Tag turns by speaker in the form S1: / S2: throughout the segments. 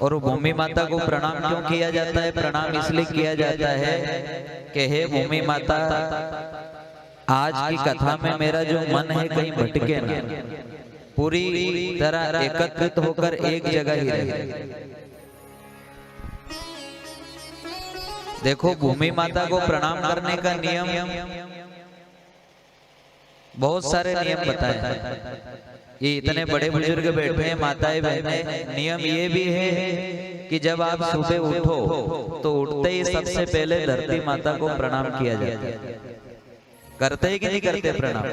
S1: और भूमि माता को प्रणाम क्यों किया जाता है? प्रणाम इसलिए किया जाता है कि हे भूमि माता, आज की कथा में मेरा जो मन है कहीं भटके ना, पूरी तरह एकत्रित होकर एक जगह ही रहे। देखो, भूमि माता को प्रणाम करने का नियम बहुत सारे नियम बताए हैं। ये इतने बड़े बुजुर्ग बैठे हैं, माताएं बहनें, नियम ये भी है कि जब आप सुबह उठो तो उठते ही सबसे पहले धरती माता को प्रणाम किया जाता है। करते हैं कि नहीं करते प्रणाम?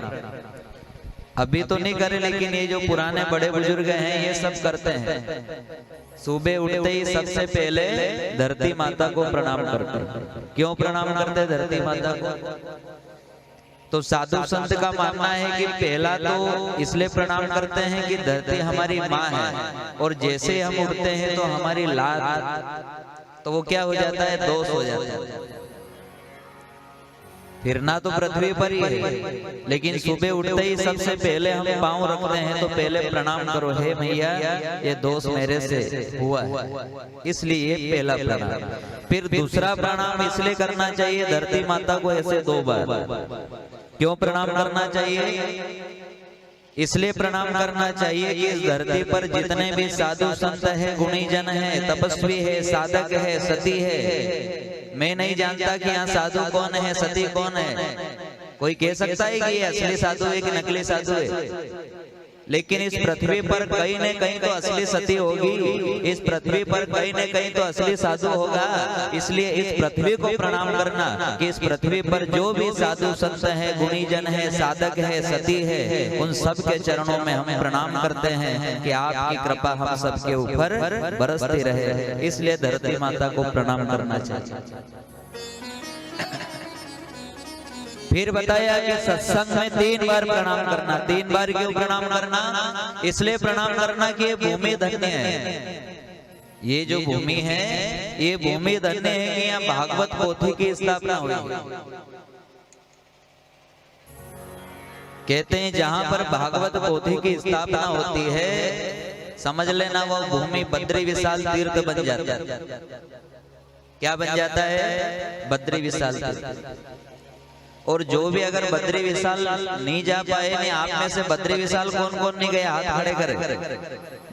S1: अभी तो नहीं करे, लेकिन ये जो पुराने बड़े बुजुर्ग हैं ये सब करते हैं। सुबह उठते ही सबसे पहले धरती माता को प्रणाम करते हैं। क्यों प्रणाम करते हैं धरती माता को? तो साधु संत का मानना है कि पहला तो इसलिए प्रणाम करते हैं कि धरती हमारी माँ है, और जैसे हम उठते हैं तो हमारी लात, तो वो क्या हो जाता है? दोष हो जाता है। फिरना तो पृथ्वी पर ही है, लेकिन सुबह उठते ही सबसे पहले हम पांव रखते हैं तो पहले प्रणाम करो, हे मैया ये दोष मेरे से हुआ है, इसलिए ये पहला प्रणाम। फिर दूसरा प्रणाम इसलिए करना चाहिए धरती माता को ऐसे 2 बार। क्यों प्रणाम करना चाहिए? इसलिए प्रणाम करना चाहिए कि इस धरती पर जितने भी साधु संत है, गुणी जन है, तपस्वी है, साधक है, सती है, मैं नहीं जानता कि यहाँ साधु कौन है, सती कौन है। कोई कह सकता है कि ये असली साधु है कि नकली साधु है, लेकिन इस पृथ्वी पर कहीं न कहीं तो असली सती होगी, इस पृथ्वी पर कहीं न कहीं तो असली साधु होगा। इसलिए इस पृथ्वी को प्रणाम करना कि इस पृथ्वी पर जो भी साधु संत है, गुणी जन है, साधक है, सती है, उन सब के चरणों में हम प्रणाम करते हैं कि आपकी कृपा हम सबके ऊपर बरसती रहे। इसलिए धरती माता को प्रणाम करना चाहिए। फिर बताया कि सत्संग में 3 बार प्रणाम करना। 3 बार क्यों प्रणाम करना? इसलिए प्रणाम करना कि ये भूमि धन्य है। ये जो भूमि है ये भूमि धन्य है कि यहाँ भागवत पोथी की स्थापना हुई। कहते हैं जहां पर भागवत पोथी की स्थापना होती है, समझ लेना वो भूमि बद्री विशाल तीर्थ बन जाता है। क्या बन जाता है? बद्री विशाल तीर्थ। और जो भी अगर बद्री विशाल नहीं जा पाए, नहीं आप में से बद्री विशाल कौन कौन नहीं गए? हाथ खड़े करें।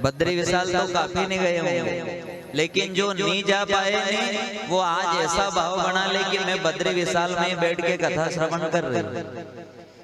S1: बद्री विशाल तो काफी नहीं गए होंगे, लेकिन जो नहीं जा पाए नहीं, वो आज ऐसा भाव बना ले कि मैं बद्री विशाल में बैठ के कथा श्रवण कर रही हूँ।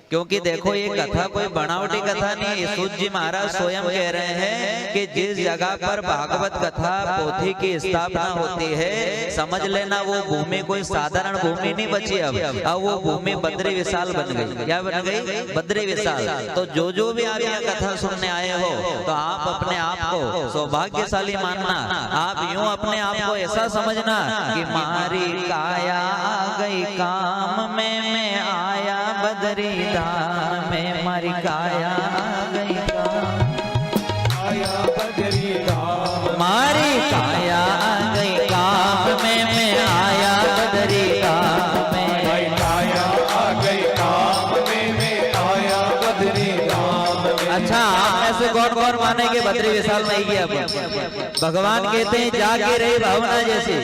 S1: क्योंकि देखो ये कथा कोई बनावटी कथा नहीं है। सूत जी महाराज स्वयं कह रहे हैं कि जिस जगह पर भागवत कथा पोथी की स्थापना होती है, समझ लेना वो भूमि कोई साधारण भूमि नहीं बची। अब वो भूमि बद्री विशाल बन गई। क्या बन गई? बद्री विशाल। तो जो भी आप यहाँ कथा सुनने आए हो, तो आप अपने आप को सौभाग्यशाली मानना। आप यूं अपने आप को ऐसा समझना कि मारी काया आ गई काम में, मैं आया बद्री धाम में, मारी काया आ गई काम, आया बद्री धाम, मारी काया आ गई काम में, मैं आया बद्री धाम में, मारी काया आ गई काम में, मैं आया बद्री धाम में। अच्छा, ऐसे कौन माने के बद्री विशाल नहीं किया? भगवान कहते हैं जाके रही भावना जैसी,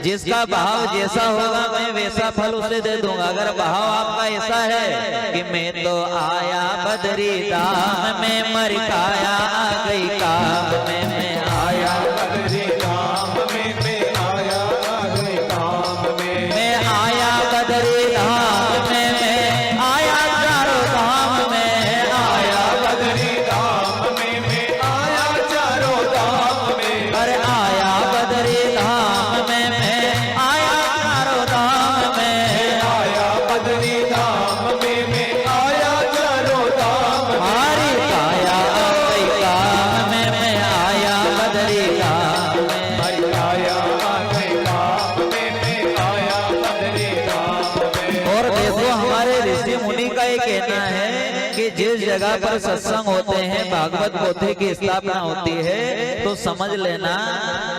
S1: जिसका भाव जैसा होगा मैं वैसा फल उसे दे दूंगा। अगर भाव आपका ऐसा है कि मैं तो आया बद्री धाम में, मर काया आ गई काम में, मैं आया बद्री धाम में, मैं आया आ गई काम में, मैं आया बद्री धाम में, मैं आया चारों धाम में, आया बद्री धाम में, मैं आया चारों धाम में, अरे आया बद्री धाम में, मैं आया चारों धाम में, आया बद्री धाम में, मैं आया चारों धाम में, हमारी काया आ गई काम में, मैं आया बद्री धाम में, हमारी काया आ गई काम में, मैं आया बद्री धाम में। और देखो हमारे ऋषि मुनि का ये कहना है कि जिस जगह पर सत्संग होते हैं, भागवत पोथी की स्थापना होती है, तो समझ लेना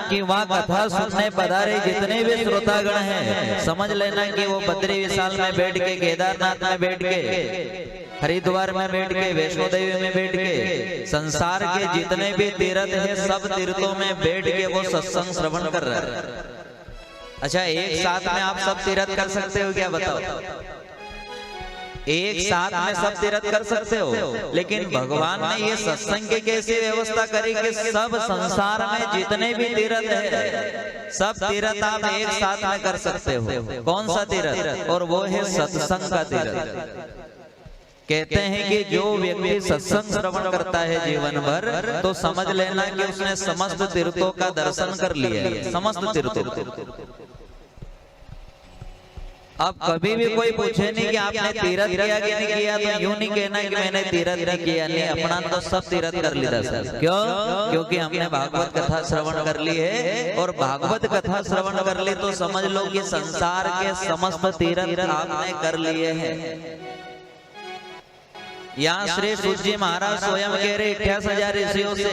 S1: कि वहाँ कथा सुनने पधारे जितने भी श्रोतागण हैं, समझ लेना कि वो बद्री विशाल में बैठ के, केदारनाथ में बैठ के हरिद्वार में बैठ के, वैष्णो देवी में बैठ के, संसार के जितने भी तीर्थ है सब तीर्थों में बैठ के वो सत्संग श्रवण कर रहा है। अच्छा, एक साथ में आप सब तीर्थ कर सकते हो क्या, बताओ? एक साथ में सब तीर्थ कर सकते हो, लेकिन भगवान ने ये सत्संग की कैसी व्यवस्था करी कि सब संसार में जितने भी तीर्थ है सब तीर्थ आप एक साथ में कर सकते हो। कौन सा तीर्थ? और वो है सत्संग का तीर्थ। कहते हैं कि जो व्यक्ति सत्संग श्रवण करता है जीवन भर, तो समझ लेना कि उसने समस्त तीर्थों का दर्शन कर लिया है, समस्त तीर्थों। अब कभी भी कोई पूछे नहीं कि आपने तीर्थ किया कि नहीं किया, तो यूं नहीं कहना कि मैंने तीर्थ नहीं किया। नहीं, अपना तो सब तीर्थ कर लिया सर। क्यों? क्योंकि हमने भागवत कथा श्रवण कर ली है, और भागवत कथा श्रवण कर ली तो समझ लो कि संसार के समस्त तीर्थ आपने कर लिए हैं। यहाँ श्री सूत जी महाराज स्वयं कह रहे 28,000 ऋषियों से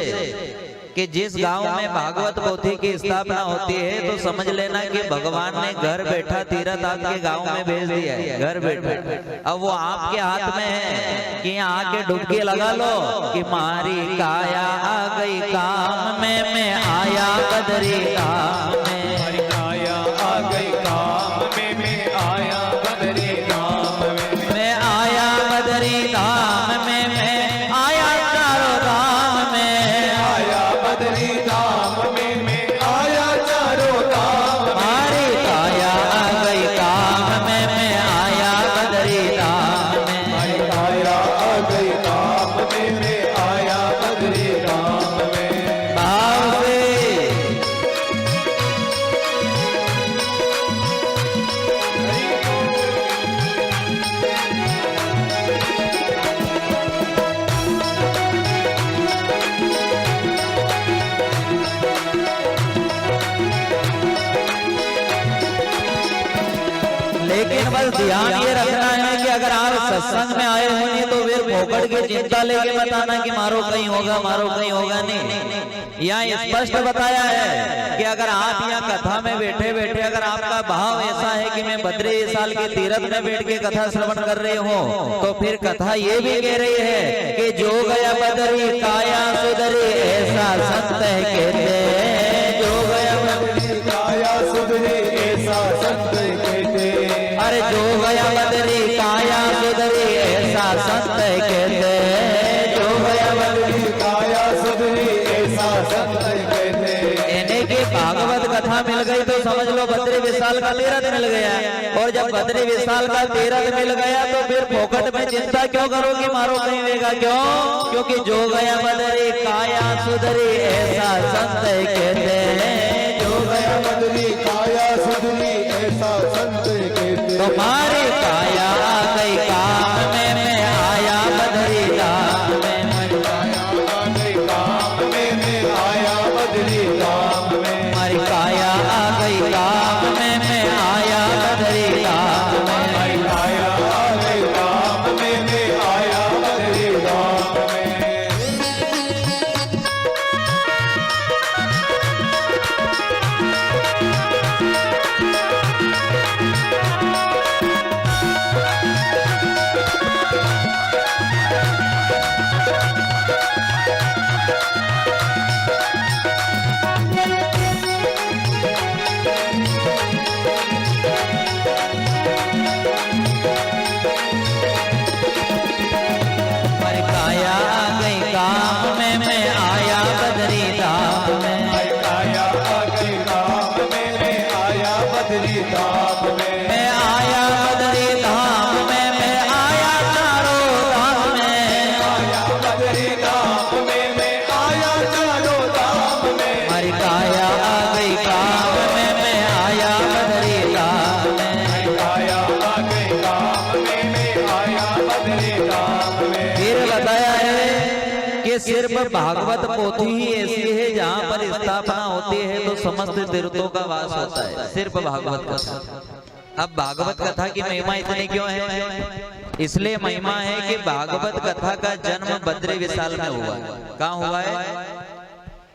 S1: कि जिस गांव में भागवत पोथी की स्थापना होती है तो समझ लेना कि भगवान ने घर बैठा तीर्थ आपके गांव में भेज दिया है, घर बैठा। अब वो आपके हाथ में है कि यहाँ आके डुबकी लगा लो कि मारी काया आ गई काम में, मैं आया बदरी धाम में, मारी काया आ गई काम में, मैं आया बदरी धाम में, मैं आया बदरी धाम में, मैं आया चारों धाम में, आया बदरी धाम में, मैं आया चारों धाम में, मारी काया आ गई काम में, मैं आया बदरी धाम में, मारी काया आ गई काम में, मैं आया बदरी धाम में। भाव से लेकिन बस ध्यान ये रखना है कि अगर आप सत्संग में आए होंगे तो फिर फोकट की चिंता लेके बताना कि मारो कहीं होगा, मारो कहीं होगा। नहीं, यहाँ स्पष्ट बताया है कि अगर आप यहाँ कथा में बैठे बैठे अगर आपका भाव ऐसा है कि मैं बद्री साल के तीर्थ में बैठ के कथा श्रवण कर रही हूँ, तो फिर कथा ये भी कह रही है कि जो गया बदरी काया सुधरी, ऐसा संत कहते, जो गया बदरी काया सुधरी, ऐसा संत कहते। अरे जो गया बदरी काया सुधरी, ऐसा संत कहते, जो गया बदरी काया सुधरी, ऐसा संत कहते। यानी कि भागवत कथा मिल गई तो समझ लो बद्री विशाल का तीर्थ मिल गया, और जब बद्री विशाल का तीर्थ मिल गया तो फिर फोकट में चिंता क्यों करोगी, मारो कहीं देगा क्यों? क्योंकि जो गया बदरी काया सुधरी, ऐसा संत कहते, जो गया बदरी काया सुधरी, ऐसा संत कहते। तुम्हारी काया आ गई काम में, मैं आया बदरी धाम में, मेरी काया आ गई काम में, मैं आया बदरी धाम में, मेरी काया आ गई काम में, मैं आया बदरी धाम में, मेरी काया आ गई काम में, मैं आया बदरी धाम में। सिर्फ भागवत पोथी ही ऐसी है जहाँ पर स्थापना होती है तो समस्त तीर्थों का वास होता है, सिर्फ भागवत कथा। अब भागवत कथा की महिमा इतनी क्यों है? इसलिए महिमा है कि भागवत कथा का जन्म बद्री विशाल में हुआ। कहाँ हुआ है?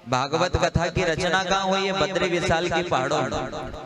S1: भागवत कथा की रचना कहाँ हुई है? बद्री विशाल की पहाड़ों में।